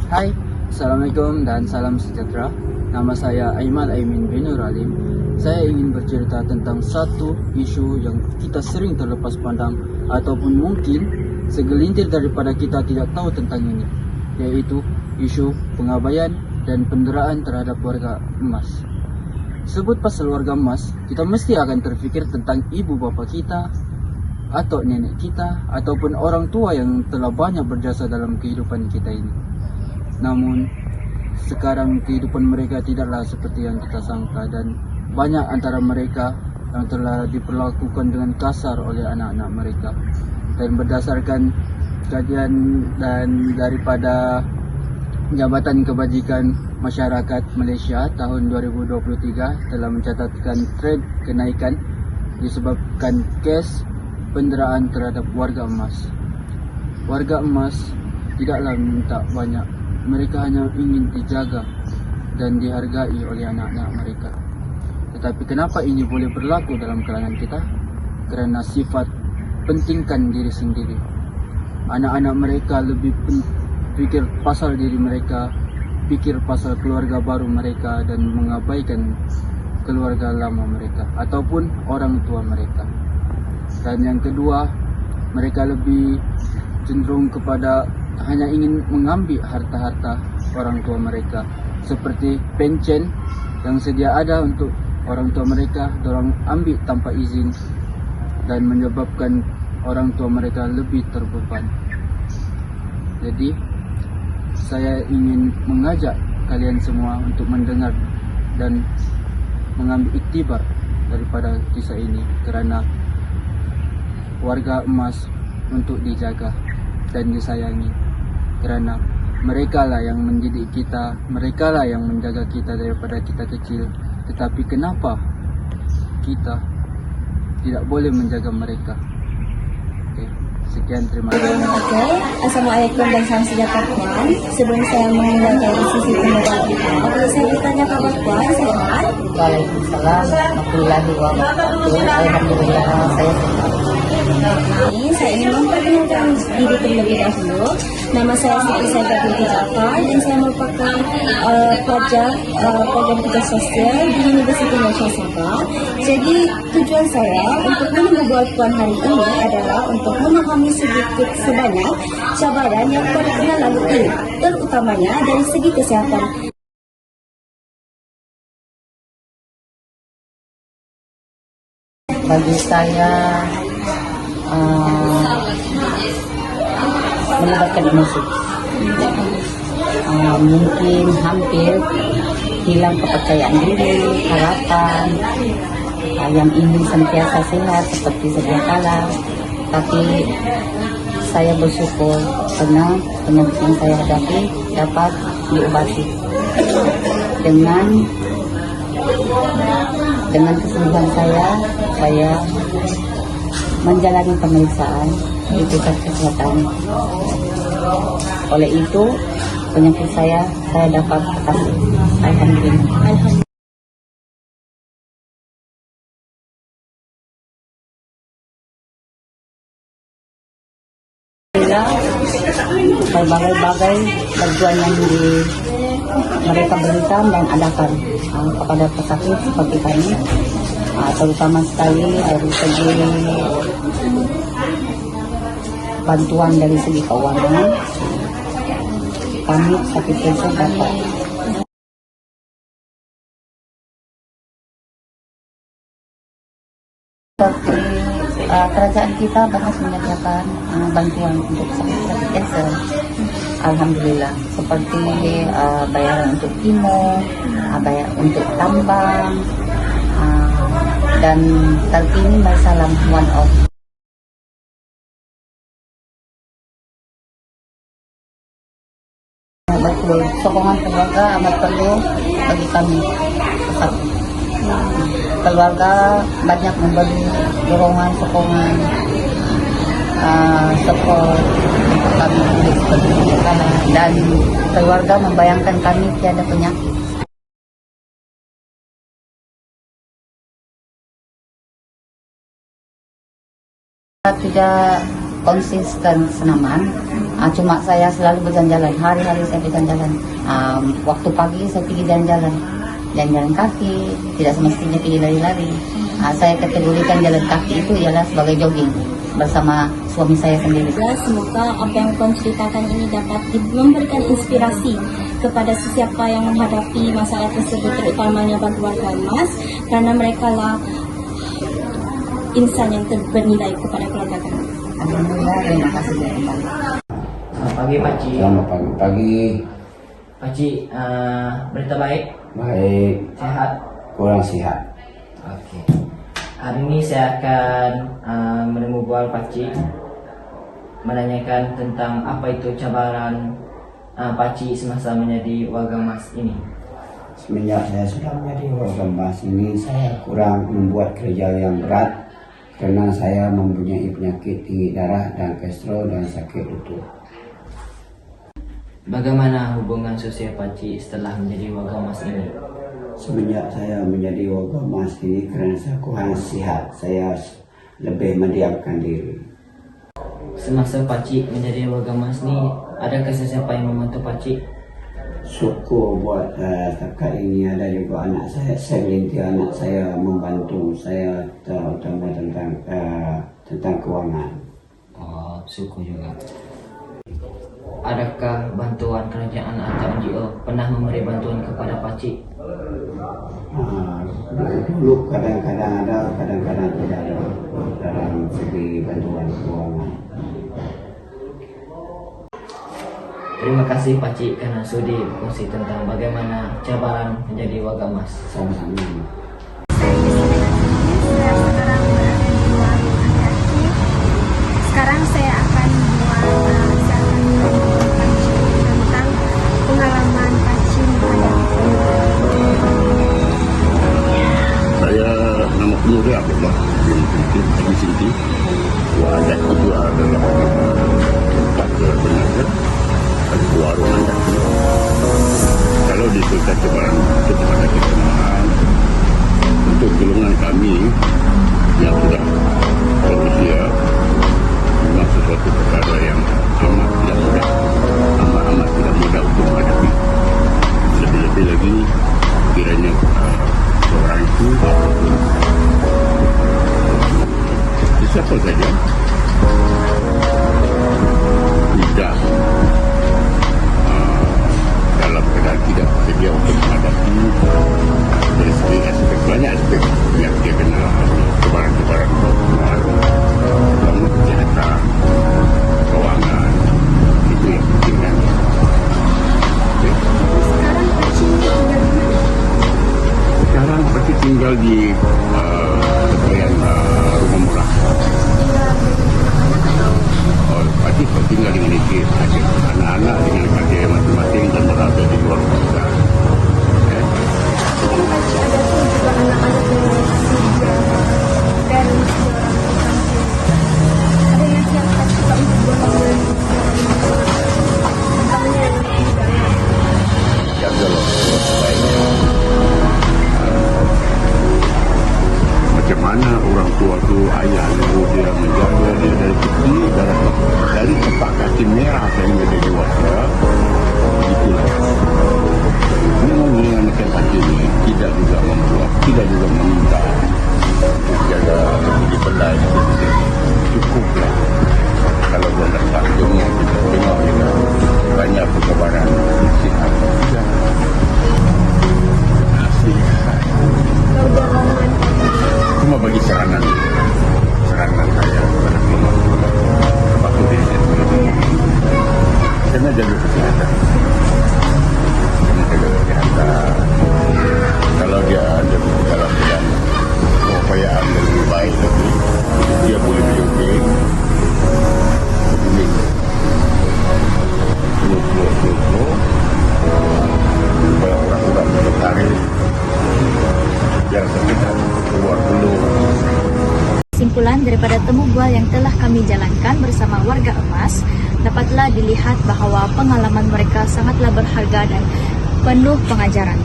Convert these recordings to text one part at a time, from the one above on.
Hai, Assalamualaikum dan salam sejahtera. Nama saya Aiman Aimin bin Nuralim. Saya ingin bercerita tentang satu isu yang kita sering terlepas pandang ataupun mungkin segelintir daripada kita tidak tahu tentang ini, yaitu isu pengabaian dan penderaan terhadap warga emas. Sebut pasal warga emas, kita mesti akan terfikir tentang ibu bapa kita, atau nenek kita, ataupun orang tua yang telah banyak berjasa dalam kehidupan kita ini. Namun, sekarang kehidupan mereka tidaklah seperti yang kita sangka dan banyak antara mereka yang telah diperlakukan dengan kasar oleh anak-anak mereka. Dan berdasarkan kajian dan daripada Jabatan Kebajikan Masyarakat Malaysia tahun 2023 telah mencatatkan tren kenaikan disebabkan kes penderaan terhadap warga emas. Warga emas tidaklah minta banyak. Mereka hanya ingin dijaga dan dihargai oleh anak-anak mereka. Tetapi kenapa ini boleh berlaku dalam kalangan kita? Kerana sifat pentingkan diri sendiri. Anak-anak mereka lebih fikir pasal diri mereka, fikir pasal keluarga baru mereka dan mengabaikan keluarga lama mereka ataupun orang tua mereka. Dan yang kedua, mereka lebih cenderung kepada hanya ingin mengambil harta-harta orang tua mereka, seperti pencen yang sedia ada untuk orang tua mereka, dorang ambil tanpa izin dan menyebabkan orang tua mereka lebih terbeban. Jadi saya ingin mengajak kalian semua untuk mendengar dan mengambil iktibar daripada kisah ini, kerana warga emas untuk dijaga dan disayangi, kerana mereka lah yang mendidik kita, mereka lah yang menjaga kita daripada kita kecil. Tetapi kenapa kita tidak boleh menjaga mereka? Okay. Sekian, terima kasih. Okay. Assalamualaikum dan salam sejahtera Puan. Sebelum saya meninggalkan sisi pembahasan kita, apabila saya bertanya kabar Puan, sehat? Waalaikumsalam warahmatullahi wabarakatuh. Alhamdulillah saya sehat. Ini saya ingin memperkenalkan diri terlebih dahulu. Nama saya Siti Saidah binti Jaafar dan saya merupakan pelajar program kerja sosial di Universiti Malaysia Sabah. Jadi tujuan saya untuk membuat Puan hari ini adalah untuk memahami sedikit sebanyak cabaran yang Puan pernah lalui, terutamanya dari segi kesihatan. Bagi saya melibatkan emosi, mungkin hampir hilang kepercayaan diri, harapan, yang ingin senantiasa sehat seperti sedia kala. Tapi saya bersyukur karena penyakit yang saya hadapi dapat diobati dengan kesembuhan saya menjalani pemeriksaan di pusat kesehatan. Oleh itu, penyakit saya dapat atasi. Alhamdulillah. Berbagai-bagai bantuan yang mereka berikan dan adakan kepada pesakit seperti kami, terutama sekali dari segi bantuan dari segi keuangan, kami sakit kanker dapat. Seperti kerajaan kita berhasil menyediakan bantuan untuk sakit kanker. Alhamdulillah, seperti bayaran untuk kemo, bayar untuk tambang, dan terkini masalah one off. Betul, sokongan keluarga amat perlu bagi kami. Keluarga banyak memberi dorongan, sokongan, support untuk kami seperti dan keluarga membayangkan kami tiada penyakit. Tidak konsisten senaman, Cuma saya selalu berjalan-jalan, hari-hari saya berjalan-jalan. Waktu pagi saya pergi jalan-jalan kaki, tidak semestinya pergi lari-lari. Saya kategorikan jalan kaki itu ialah sebagai jogging bersama suami saya sendiri. Semoga apa yang kau ceritakan ini dapat memberikan inspirasi kepada sesiapa yang menghadapi masalah tersebut, terutamanya bagi warga emas, karena mereka lah insan yang bernilai kepada keluarga kami. Alhamdulillah, terima kasih kembali. Selamat pagi Pak Ci. Selamat pagi. Pak Ci, berita baik? Baik, Sehat? kurang sehat. Oke. Hari ini saya akan menemu bual Pak Ci, menanyakan tentang apa itu cabaran Pak Ci semasa menjadi warga emas ini. Semenjak saya sudah menjadi warga emas ini, saya kurang membuat kerja yang berat karena saya mempunyai penyakit tinggi darah dan kolesterol dan sakit lutut. Bagaimana hubungan sosial Pak Ci setelah menjadi warga emas ini? Semenjak saya menjadi warga emas ini, karena saya kurang sehat, saya lebih mendiamkan diri. Semasa Pak Ci menjadi warga emas ini, adakah sesiapa yang membantu Pak Ci? Syukur buat setakat ini ada juga anak saya, segelintir anak saya membantu saya, terutama tentang keuangan. Oh, syukur juga. Adakah bantuan kerajaan atau NGO pernah memberi bantuan kepada Pak Ci? Dulu kadang-kadang ada, kadang-kadang tidak ada dalam segi bantuan keuangan. Terima kasih Pak Ci karena sudi berkongsi tentang bagaimana cabaran menjadi warga emas. Sama-sama. Sekarang saya akan tentang pengalaman Pak Ci Saya nama pemuda Abdullah bin Sinti. Wadah itu adalah tempat bernaga warung adat. Kalau disebutkan cabaran untuk ada kesenangan untuk golongan kami yang sudah berusia, memang sesuatu perkara yang amat tidak mudah, amat tidak mudah untuk menghadapi. Lebih-lebih lagi kiranya seorang itu ataupun siapa saja tidak dalam keadaan tidak bersedia untuk menghadapi dari segi aspek, banyak aspek yang dia kena cabaran-cabaran pengaruh bangun kesihatan, keuangan, itu yang penting kan. Sekarang pasti tinggal di sekalian rumah murah. Pasti tinggal dengan istri, anak-anak dengan kakek masing-masing dan berada di luar kota. Macam mana orang tua tu, ayah ibu dia menjaga dia dari kecil, dari tempat kaki merah sehingga dia dewasa. Begitulah. Memang dengan macam kaki ini tidak juga membuat, tidak juga meminta untuk jaga di pelai. Cukuplah. Kalau dia letak jenguk, kita tengok juga banyak perkabaran sihat. Nasihat. Cuma bagi saranan saya kepada keluarga, termasuk diri saya sendiri, kena jaga kesihatan. Kalau dia ada dalam keadaan keupayaan lebih baik lagi, dia boleh berjogging, slow, supaya orang-orang tertarik, biar sekitar keluar dulu. Kesimpulan daripada temu bual yang telah kami jalankan bersama warga emas, dapatlah dilihat bahawa pengalaman mereka sangatlah berharga dan penuh pengajaran.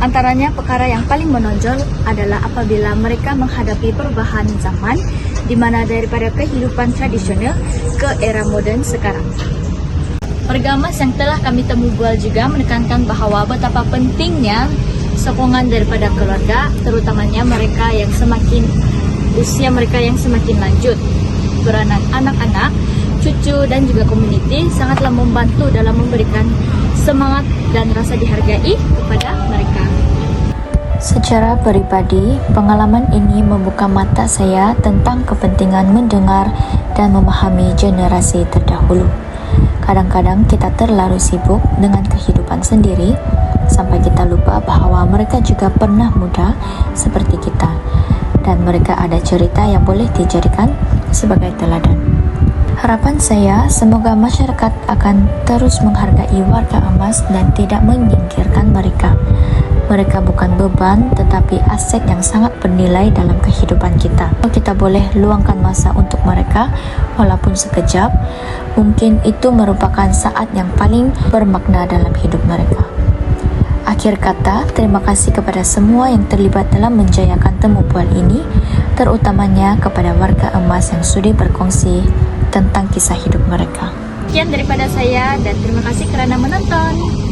Antaranya perkara yang paling menonjol adalah apabila mereka menghadapi perubahan zaman di mana daripada kehidupan tradisional ke era moden sekarang. Warga emas yang telah kami temu bual juga menekankan bahwa betapa pentingnya sokongan daripada keluarga, terutamanya mereka yang semakin usia mereka yang semakin lanjut. Peranan anak-anak, cucu dan juga community sangatlah membantu dalam memberikan semangat dan rasa dihargai kepada mereka. Secara pribadi, pengalaman ini membuka mata saya tentang kepentingan mendengar dan memahami generasi terdahulu. Kadang-kadang kita terlalu sibuk dengan kehidupan sendiri sampai kita lupa bahwa mereka juga pernah muda seperti kita dan mereka ada cerita yang boleh dijadikan sebagai teladan. Harapan saya semoga masyarakat akan terus menghargai warga emas dan tidak menyingkirkan mereka. Mereka bukan beban tetapi aset yang sangat bernilai dalam kehidupan kita. Kalau kita boleh luangkan masa untuk mereka walaupun sekejap, mungkin itu merupakan saat yang paling bermakna dalam hidup mereka. Akhir kata, terima kasih kepada semua yang terlibat dalam menjayakan temu bual ini, terutamanya kepada warga emas yang sudi berkongsi tentang kisah hidup mereka. Sekian daripada saya dan terima kasih kerana menonton.